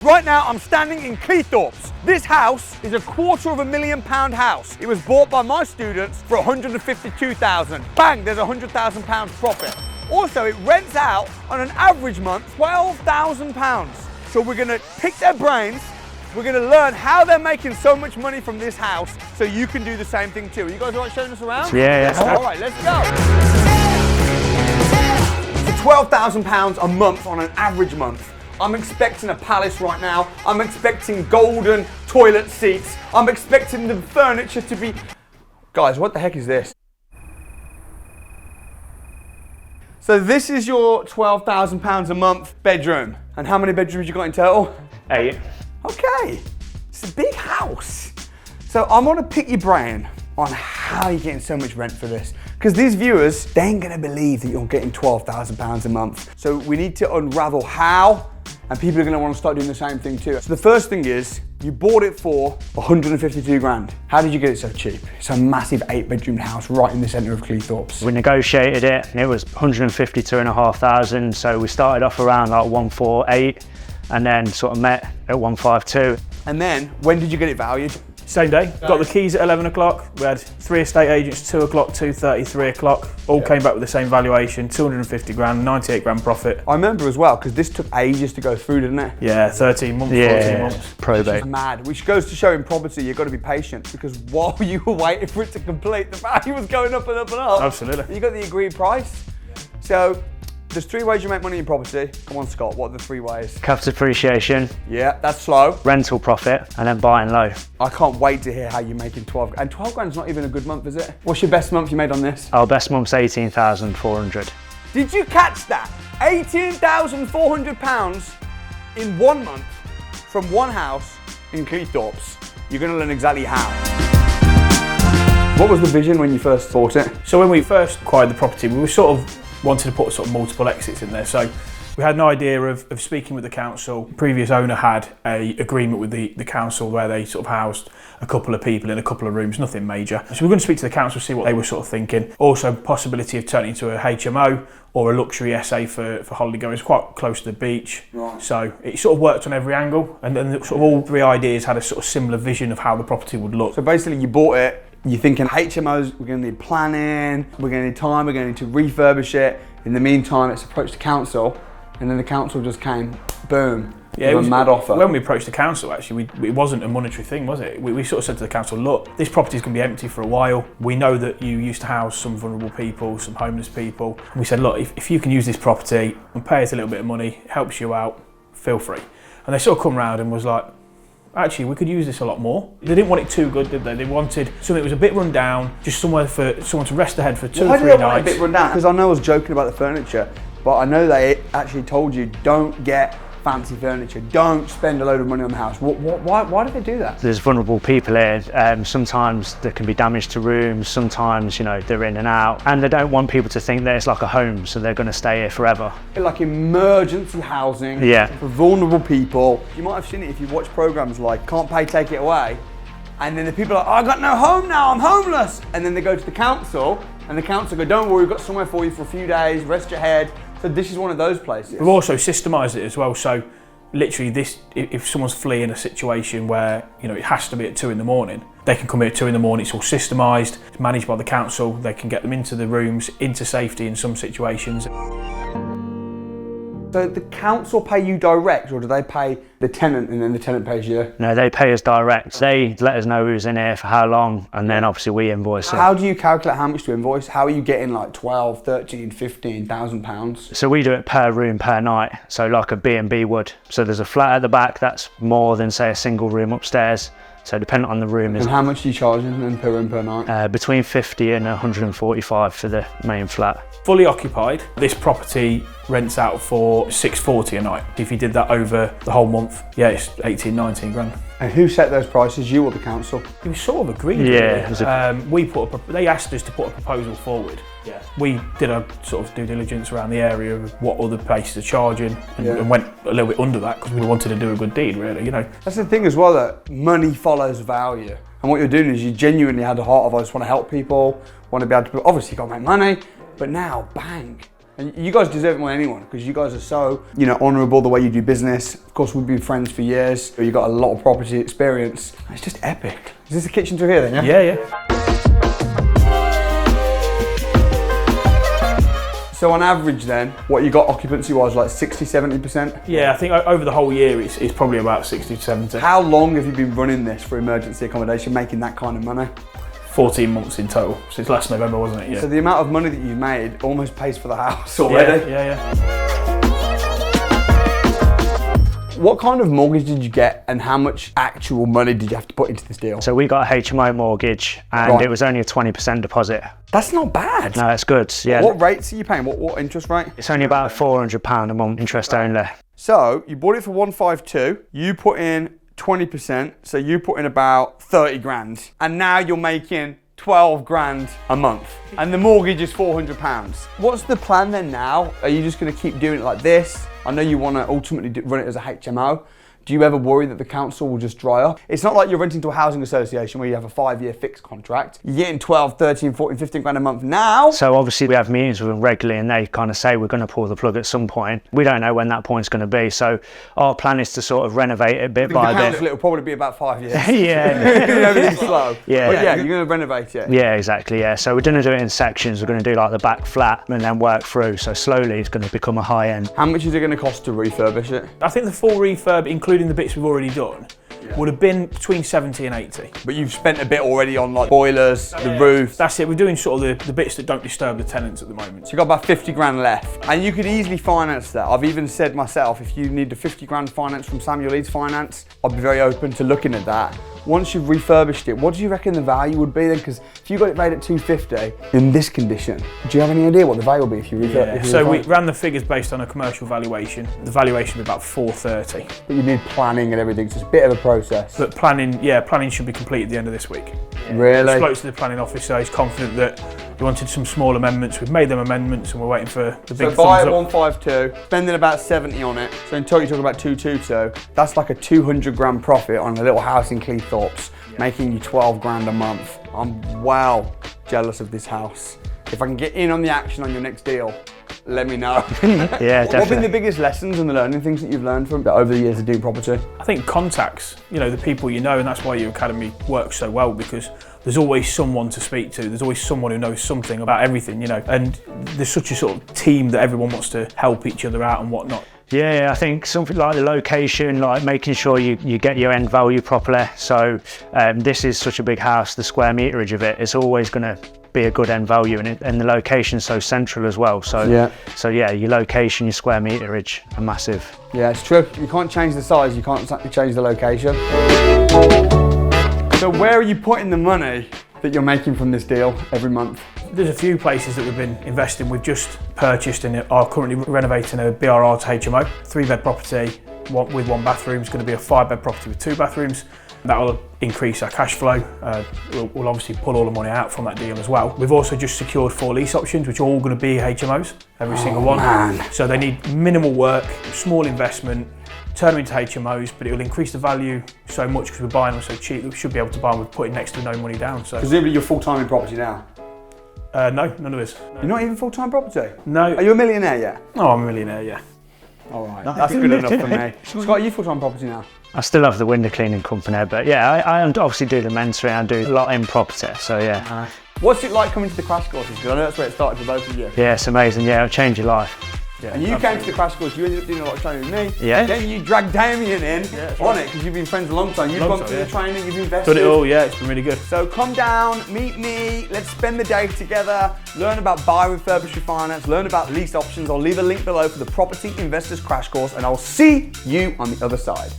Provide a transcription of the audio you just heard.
Right now, I'm standing in Cleethorpes. This house is a £250,000 house. It was bought by my students for 152,000. Bang, there's £100,000 profit. Also, it rents out on an average month £12,000. So we're gonna pick their brains. We're gonna learn how they're making so much money from this house so you can do the same thing too. Are you guys all right showing us around? Yeah. All right, let's go. For £12,000 a month on an average month, I'm expecting a palace right now. I'm expecting golden toilet seats. I'm expecting the furniture to be... Guys, what the heck is this? So this is your £12,000 a month bedroom. And how many bedrooms you got in total? 8. Okay, it's a big house. So I'm gonna pick your brain on how you're getting so much rent for this. Because these viewers, they ain't gonna believe that you're getting £12,000 a month. So we need to unravel how, and people are gonna wanna start doing the same thing too. So the first thing is, you bought it for 152 grand. How did you get it so cheap? It's a massive 8-bedroom house right in the centre of Cleethorpes. We negotiated it and it was 152,500. So we started off around like 148 and then sort of met at 152. And then, when did you get it valued? Same day, got the keys at 11 o'clock. We had 3 estate agents, 2 o'clock, 2:30, 3 o'clock. All came back with the same valuation, 250 grand, 98 grand profit. I remember as well, because this took ages to go through, didn't it? Yeah, 13 months, 14 months. Probate. Which is mad, which goes to show in property, you've got to be patient, because while you were waiting for it to complete, the value was going up and up and up. Absolutely. You got the agreed price. So, there's 3 ways you make money in property. Come on, Scott, what are the 3 ways? Capital appreciation. Yeah, that's slow. Rental profit, and then buying low. I can't wait to hear how you're making 12 grand. And 12 grand's not even a good month, is it? What's your best month you made on this? Our best month's 18,400. Did you catch that? £18,400 in 1 month from one house in Cleethorpes. You're gonna learn exactly how. What was the vision when you first bought it? So when we first acquired the property, we were sort of wanted to put sort of multiple exits in there. So we had an idea of speaking with the council. The previous owner had a agreement with the council where they sort of housed a couple of people in a couple of rooms, nothing major. So we're going to speak to the council, see what they were sort of thinking. Also possibility of turning into a HMO or a luxury SA for holiday goers, quite close to the beach. Right. So it sort of worked on every angle, and then sort of all 3 ideas had a sort of similar vision of how the property would look. So basically you bought it, you're thinking HMOs, we're gonna need planning, we're gonna need time, we're gonna need to refurbish it. In the meantime, it's approached the council, and then the council just came, boom, Yeah, with it was a mad offer. When we approached the council, actually, it wasn't a monetary thing, was it? We sort of said to the council, look, this property is going to be empty for a while. We know that you used to house some vulnerable people, some homeless people. And we said, look, if you can use this property and pay us a little bit of money, it helps you out, feel free. And they sort of come round and was like, actually, we could use this a lot more. They didn't want it too good, did they? They wanted something that was a bit run down, just somewhere for someone to rest their head for 2 or 3 nights. Why do they want it a bit run down? Because I know I was joking about the furniture, but I know they actually told you, don't get fancy furniture, don't spend a load of money on the house. Why did they do that? There's vulnerable people here. Sometimes there can be damage to rooms, sometimes, you know, they're in and out. And they don't want people to think that it's like a home, so they're going to stay here forever. Like emergency housing for vulnerable people. You might have seen it if you watch programs like Can't Pay, Take It Away. And then the people are like, oh, I got no home now, I'm homeless. And then they go to the council, and the council go, don't worry, we've got somewhere for you for a few days, rest your head. So this is one of those places. We've also systemised it as well. So literally this, if someone's fleeing a situation where, you know, it has to be at 2 in the morning, they can come here at 2 in the morning, it's all systemised, it's managed by the council, they can get them into the rooms, into safety in some situations. So the council pay you direct, or do they pay the tenant and then the tenant pays you? No, they pay us direct. They let us know who's in here for how long, and then obviously we invoice it. How do you calculate how much to invoice? How are you getting like 12, 13, 15,000 pounds? So we do it per room, per night, so like a B&B would. So there's a flat at the back that's more than, say, a single room upstairs. So depending on the room. And how much are you charging then per room per night? Between 50 and 145 for the main flat. Fully occupied, this property rents out for $640 a night. If you did that over the whole month, yeah, it's 18, 19 grand. And who set those prices, you or the council? It was sort of agreed. Yeah. Really. They asked us to put a proposal forward. Yeah. We did a sort of due diligence around the area of what other places are charging, and went a little bit under that because we wanted to do a good deed, really, you know. That's the thing as well, that money follows value. And what you're doing is you genuinely had the heart of, I just want to help people, want to be able to, obviously you've got to make money, but now, bang, And you guys deserve it more than anyone because you guys are so, you know, honourable the way you do business. Of course, we've been friends for years. You've got a lot of property experience. It's just epic. Is this the kitchen through here then, yeah? Yeah. So on average then, what you got occupancy was like 60, 70%? Yeah, I think over the whole year it's probably about 60 to 70. How long have you been running this for emergency accommodation, making that kind of money? 14 months in total, since last November, wasn't it? Yeah. So the amount of money that you've made almost pays for the house already? Yeah. What kind of mortgage did you get and how much actual money did you have to put into this deal? So we got a HMO mortgage and it was only a 20% deposit. That's not bad. No, it's good, yeah. What rates are you paying? What interest rate? It's only about £400 a month, interest only. So you bought it for 152, you put in 20%, so you put in about 30 grand, and now you're making 12 grand a month, and the mortgage is £400. What's the plan then now? Are you just gonna keep doing it like this? I know you wanna ultimately run it as a HMO. Do you ever worry that the council will just dry up? It's not like you're renting to a housing association where you have a 5-year fixed contract. You're getting 12, 13, 14, 15 grand a month now. So obviously we have meetings with them regularly and they kind of say we're going to pull the plug at some point. We don't know when that point's going to be. So our plan is to sort of renovate it bit by bit. It'll probably be about 5 years. Yeah. Everything's slow. Yeah. But yeah, you're going to renovate it. Yeah, exactly, yeah. So we're going to do it in sections. We're going to do like the back flat and then work through. So slowly it's going to become a high end. How much is it going to cost to refurbish it? I think the full refurb, including the bits we've already done, would have been between 70 and 80. But you've spent a bit already on like boilers, the roof. That's it, we're doing sort of the bits that don't disturb the tenants at the moment. So you've got about 50 grand left. And you could easily finance that. I've even said myself, if you need a 50 grand finance from Samuel Leeds Finance, I'd be very open to looking at that. Once you've refurbished it, what do you reckon the value would be then? Because if you got it made at 250 in this condition, do you have any idea what the value will be if you refurbish it? So we ran the figures based on a commercial valuation. The valuation would be about 430. But you need planning and everything, so it's a bit of a process. But planning should be complete at the end of this week. Really? We spoke to the planning officer, he's confident that he wanted some small amendments. We've made them amendments and we're waiting for the big thumbs up. So buy at 152, spending about 70 on it. So in total you're talking about 222. That's like a 200 grand profit on a little house in Cleethorpes, making you 12 grand a month. I'm well jealous of this house. If I can get in on the action on your next deal, let me know. Yeah, definitely. What have been the biggest lessons and the learning things that you've learned from over the years of doing property? I think contacts, the people you know, and that's why your academy works so well, because there's always someone to speak to. There's always someone who knows something about everything, and there's such a sort of team that everyone wants to help each other out and whatnot. Yeah, I think something like the location, like making sure you get your end value properly. So this is such a big house, the square meterage of it, it's always going to be a good end value, and the location's so central as well. So yeah, your location, your square meterage are massive. Yeah, it's true. You can't change the size, you can't change the location. So where are you putting the money that you're making from this deal every month? There's a few places that we've been investing. We've just purchased and are currently renovating a BRR to HMO, 3-bed property with 1 bathroom. It's going to be a 5-bed property with 2 bathrooms. That will increase our cash flow. We'll obviously pull all the money out from that deal as well. We've also just secured 4 lease options, which are all going to be HMOs, every single one. Man. So they need minimal work, small investment, turn them into HMOs, but it will increase the value so much because we're buying them so cheap that we should be able to buy them with putting next to no money down. So presumably you're full-time in property now? No, none of us. No. You're not even full-time property? No. Are you a millionaire yet? Oh, I'm a millionaire, yeah. All right, that's good enough for me. Scott, are you full-time property now? I still have the window cleaning company, but yeah, I obviously do the mentoring, I do a lot in property, so yeah. What's it like coming to the crash courses? Because I know that's where it started for both of you. Yeah, it's amazing, yeah, it'll change your life. Yeah, and you came to the crash course, you ended up doing a lot of training with me. Yeah. Then you dragged Damien in on it because you've been friends a long time. You've gone through the training, you've invested. Done it all, yeah, it's been really good. So come down, meet me, let's spend the day together, learn about buy, refurbish, refinance, learn about lease options. I'll leave a link below for the Property Investors Crash Course and I'll see you on the other side.